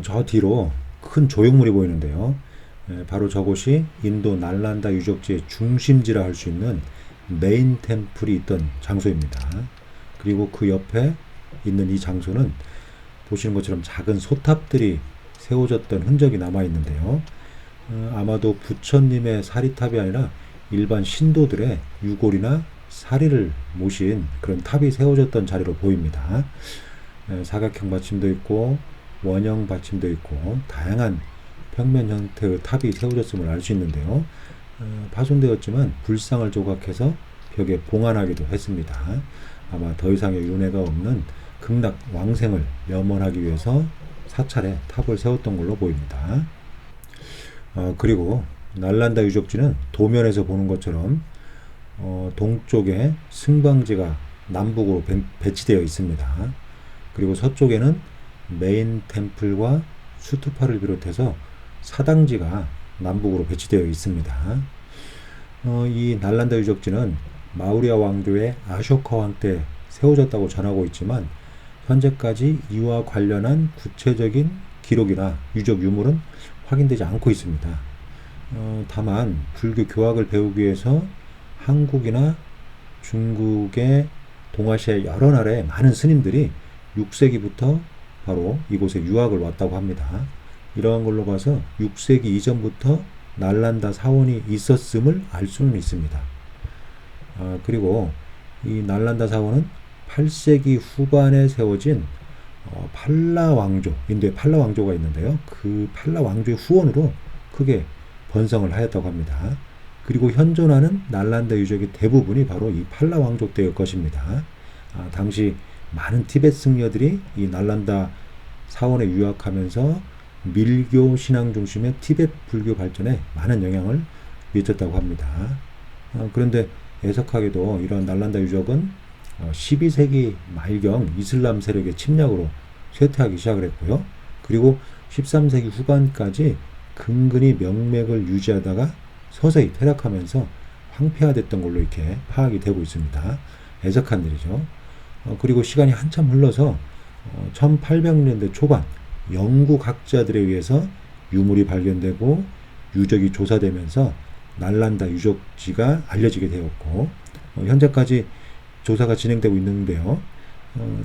저 뒤로 큰 조형물이 보이는데요. 바로 저곳이 인도 날란다 유적지의 중심지라 할 수 있는 메인 템플이 있던 장소입니다. 그리고 그 옆에 있는 이 장소는 보시는 것처럼 작은 소탑들이 세워졌던 흔적이 남아 있는데요. 아마도 부처님의 사리탑이 아니라 일반 신도들의 유골이나 사리를 모신 그런 탑이 세워졌던 자리로 보입니다. 사각형 받침도 있고 원형 받침도 있고 다양한 평면 형태의 탑이 세워졌음을 알 수 있는데요. 파손되었지만 불상을 조각해서 벽에 봉안하기도 했습니다. 아마 더 이상의 윤회가 없는 극락 왕생을 염원하기 위해서 사찰에 탑을 세웠던 걸로 보입니다. 그리고 날란다 유적지는 도면에서 보는 것처럼 동쪽에 승방지가 남북으로 배치되어 있습니다. 그리고 서쪽에는 메인 템플과 수투파를 비롯해서 사당지가 남북으로 배치되어 있습니다. 이 날란다 유적지는 마우리아 왕조의 아쇼카 왕 때 세워졌다고 전하고 있지만 현재까지 이와 관련한 구체적인 기록이나 유적 유물은 확인되지 않고 있습니다. 다만 불교 교학을 배우기 위해서 한국이나 중국의 동아시아 여러 나라의 많은 스님들이 6세기부터 바로 이곳에 유학을 왔다고 합니다. 이러한 걸로 봐서 6세기 이전부터 날란다 사원이 있었음을 알 수는 있습니다. 그리고 이 날란다 사원은 8세기 후반에 세워진 팔라 왕조, 인도에 팔라 왕조가 있는데요. 그 팔라 왕조의 후원으로 크게 번성을 하였다고 합니다. 그리고 현존하는 날란다 유적의 대부분이 바로 이 팔라 왕조 때의 것입니다. 당시 많은 티베트 승려들이 이 날란다 사원에 유학하면서 밀교 신앙 중심의 티베트 불교 발전에 많은 영향을 미쳤다고 합니다. 그런데 애석하게도 이런 날란다 유적은 12세기 말경 이슬람 세력의 침략으로 쇠퇴하기 시작을 했고요. 그리고 13세기 후반까지 근근히 명맥을 유지하다가 서서히 퇴락하면서 황폐화됐던 걸로 이렇게 파악이 되고 있습니다. 애석한 일이죠. 그리고 시간이 한참 흘러서 1800년대 초반 영국 학자들에 의해서 유물이 발견되고 유적이 조사되면서 날란다 유적지가 알려지게 되었고 현재까지 조사가 진행되고 있는데요.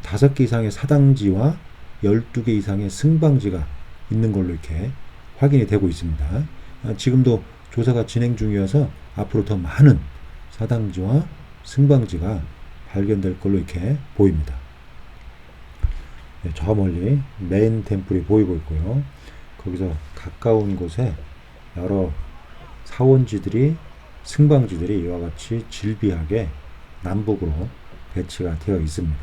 5개 이상의 사당지와 12개 이상의 승방지가 있는 걸로 이렇게 확인이 되고 있습니다. 지금도 조사가 진행 중이어서 앞으로 더 많은 사당지와 승방지가 발견될 걸로 이렇게 보입니다. 저 멀리 메인 템플이 보이고 있고요. 거기서 가까운 곳에 여러 사원지들이 승방지들이 이와 같이 질비하게 남북으로 배치가 되어 있습니다.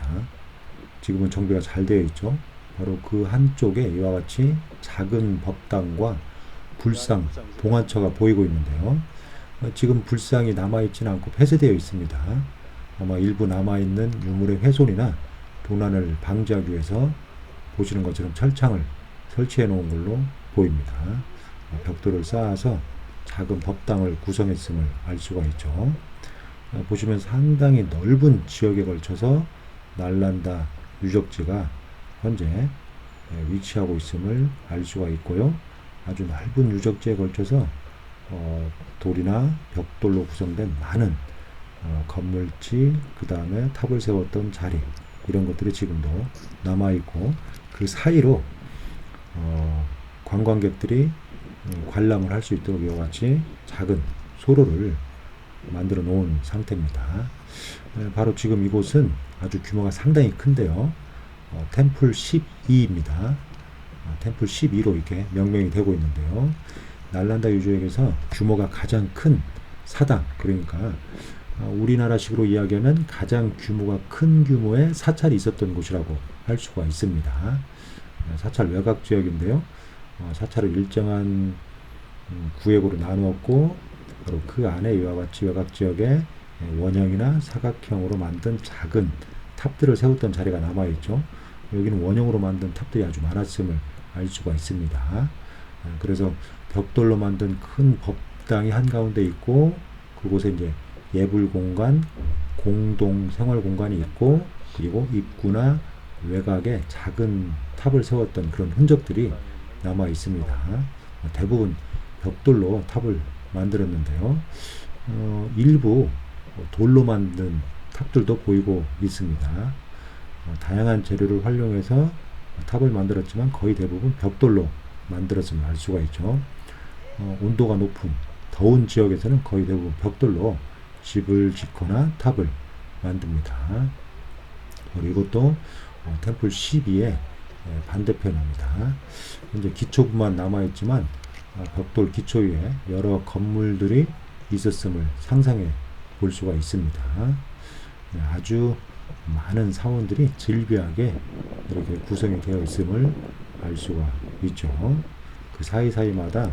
지금은 정비가 잘 되어 있죠. 바로 그 한쪽에 이와 같이 작은 법당과 불상, 봉안처가 보이고 있는데요. 지금 불상이 남아있지는 않고 폐쇄되어 있습니다. 아마 일부 남아있는 유물의 훼손이나 도난을 방지하기 위해서 보시는 것처럼 철창을 설치해 놓은 걸로 보입니다. 벽돌을 쌓아서 작은 법당을 구성했음을 알 수가 있죠. 보시면 상당히 넓은 지역에 걸쳐서 날란다 유적지가 현재 위치하고 있음을 알 수가 있고요. 아주 넓은 유적지에 걸쳐서 돌이나 벽돌로 구성된 많은 건물지, 그 다음에 탑을 세웠던 자리, 이런 것들이 지금도 남아있고 그 사이로 관광객들이 관람을 할 수 있도록 이와 같이 작은 소로를 만들어 놓은 상태입니다. 바로 지금 이곳은 아주 규모가 상당히 큰데요. 템플 12입니다. 템플 12로 이렇게 명명이 되고 있는데요. 날란다 유적에서 규모가 가장 큰 사당, 그러니까 우리나라식으로 이야기하면 가장 규모가 큰 규모의 사찰이 있었던 곳이라고 할 수가 있습니다. 사찰 외곽 지역인데요. 사찰을 일정한 구역으로 나누었고 바로 그 안에 이와 같이 외곽 지역에 원형이나 사각형으로 만든 작은 탑들을 세웠던 자리가 남아있죠. 여기는 원형으로 만든 탑들이 아주 많았음을 알 수가 있습니다. 그래서 벽돌로 만든 큰 법당이 한가운데 있고 그곳에 이제 예불 공간, 공동 생활 공간이 있고 그리고 입구나 외곽에 작은 탑을 세웠던 그런 흔적들이 남아 있습니다. 대부분 벽돌로 탑을 만들었는데요. 일부 돌로 만든 탑들도 보이고 있습니다. 다양한 재료를 활용해서 탑을 만들었지만 거의 대부분 벽돌로 만들었음을 알 수가 있죠. 온도가 높은 더운 지역에서는 거의 대부분 벽돌로 집을 짓거나 탑을 만듭니다. 그리고 이것도 템플 12의 반대편입니다. 이제 기초부만 남아있지만 벽돌 기초 위에 여러 건물들이 있었음을 상상해 볼 수가 있습니다. 아주 많은 사원들이 질비하게 이렇게 구성이 되어 있음을 알 수가 있죠. 그 사이사이마다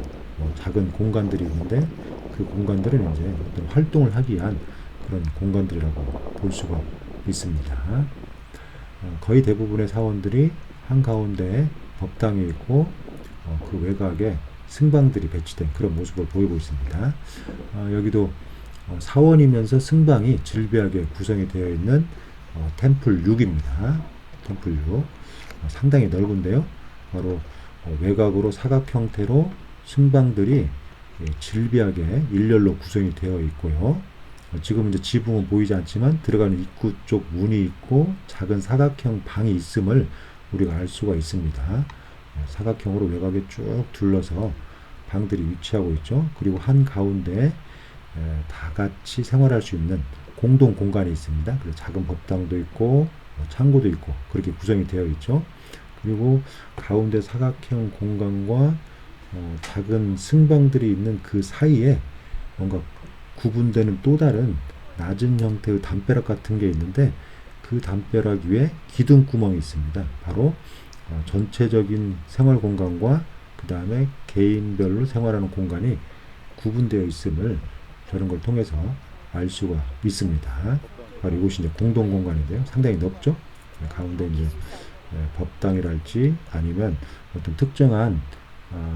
작은 공간들이 있는데 그 공간들은 이제 어떤 활동을 하기 위한 그런 공간들이라고 볼 수가 있습니다. 거의 대부분의 사원들이 한가운데에 법당이 있고 그 외곽에 승방들이 배치된 그런 모습을 보이고 있습니다. 여기도 사원이면서 승방이 질비하게 구성이 되어 있는 템플 6입니다. 템플 6. 상당히 넓은데요. 바로 외곽으로 사각 형태로 승방들이 질비하게 일렬로 구성이 되어 있고요. 지금 이제 지붕은 보이지 않지만 들어가는 입구 쪽 문이 있고 작은 사각형 방이 있음을 우리가 알 수가 있습니다. 사각형으로 외곽에 쭉 둘러서 방들이 위치하고 있죠. 그리고 한 가운데에 다 같이 생활할 수 있는 공동 공간이 있습니다. 그리고 작은 법당도 있고 창고도 있고 그렇게 구성이 되어 있죠. 그리고 가운데 사각형 공간과 작은 승방들이 있는 그 사이에 뭔가 구분되는 또 다른 낮은 형태의 담벼락 같은 게 있는데 그 담벼락 위에 기둥 구멍이 있습니다. 바로 전체적인 생활 공간과 그 다음에 개인별로 생활하는 공간이 구분되어 있음을 저런 걸 통해서 알 수가 있습니다. 바로 이곳이 이제 공동 공간인데요. 상당히 넓죠. 가운데 이제 법당이랄지 아니면 어떤 특정한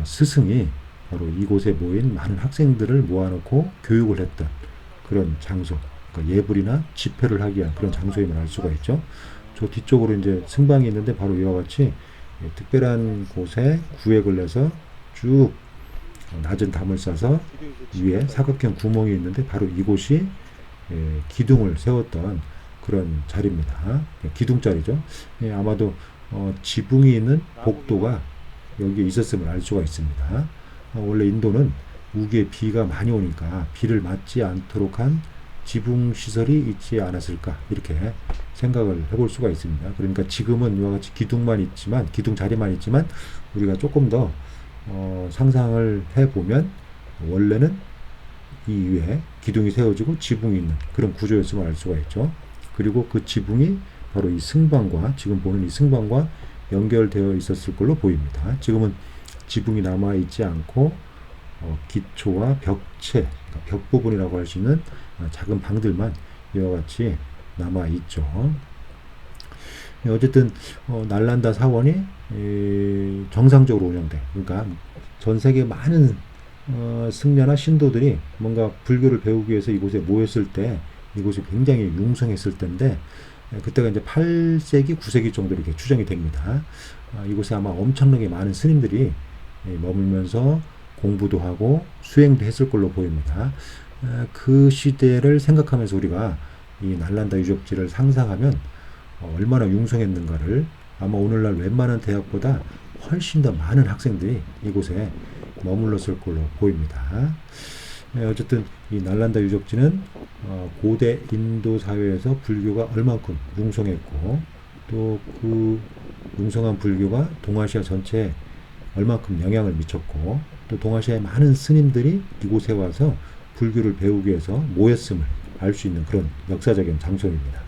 스승이 바로 이곳에 모인 많은 학생들을 모아놓고 교육을 했던 그런 장소, 그러니까 예불이나 집회를 하기 위한 그런 장소임을 알 수가 있죠. 저 뒤쪽으로 이제 승방이 있는데 바로 이와 같이 특별한 곳에 구획을 내서 쭉 낮은 담을 싸서 위에 사각형 구멍이 있는데 바로 이곳이 기둥을 세웠던 그런 자리입니다. 기둥자리죠. 아마도 지붕이 있는 복도가 여기에 있었음을 알 수가 있습니다. 원래 인도는 우기에 비가 많이 오니까 비를 맞지 않도록 한 지붕 시설이 있지 않았을까 이렇게 생각을 해볼 수가 있습니다. 그러니까 지금은 이와 같이 기둥만 있지만 기둥 자리만 있지만 우리가 조금 더 상상을 해보면 원래는 이 위에 기둥이 세워지고 지붕이 있는 그런 구조였음을 알 수가 있죠. 그리고 그 지붕이 바로 이 승방과 지금 보는 이 승방과 연결되어 있었을 걸로 보입니다. 지금은 지붕이 남아있지 않고 기초와 벽체, 그러니까 벽 부분이라고 할 수 있는 작은 방들만 이와 같이 남아있죠. 어쨌든 날란다 사원이 정상적으로 운영돼. 그러니까 전 세계 많은 승려나 신도들이 뭔가 불교를 배우기 위해서 이곳에 모였을 때 이곳이 굉장히 융성했을 때인데 그때가 이제 8세기, 9세기 정도 이렇게 추정이 됩니다. 이곳에 아마 엄청나게 많은 스님들이 머물면서 공부도 하고 수행도 했을 걸로 보입니다. 그 시대를 생각하면서 우리가 이 날란다 유적지를 상상하면 얼마나 융성했는가를 아마 오늘날 웬만한 대학보다 훨씬 더 많은 학생들이 이곳에 머물렀을 걸로 보입니다. 어쨌든 이 날란다 유적지는 고대 인도 사회에서 불교가 얼만큼 융성했고 또 그 융성한 불교가 동아시아 전체에 얼만큼 영향을 미쳤고 또 동아시아의 많은 스님들이 이곳에 와서 불교를 배우기 위해서 모였음을 알 수 있는 그런 역사적인 장소입니다.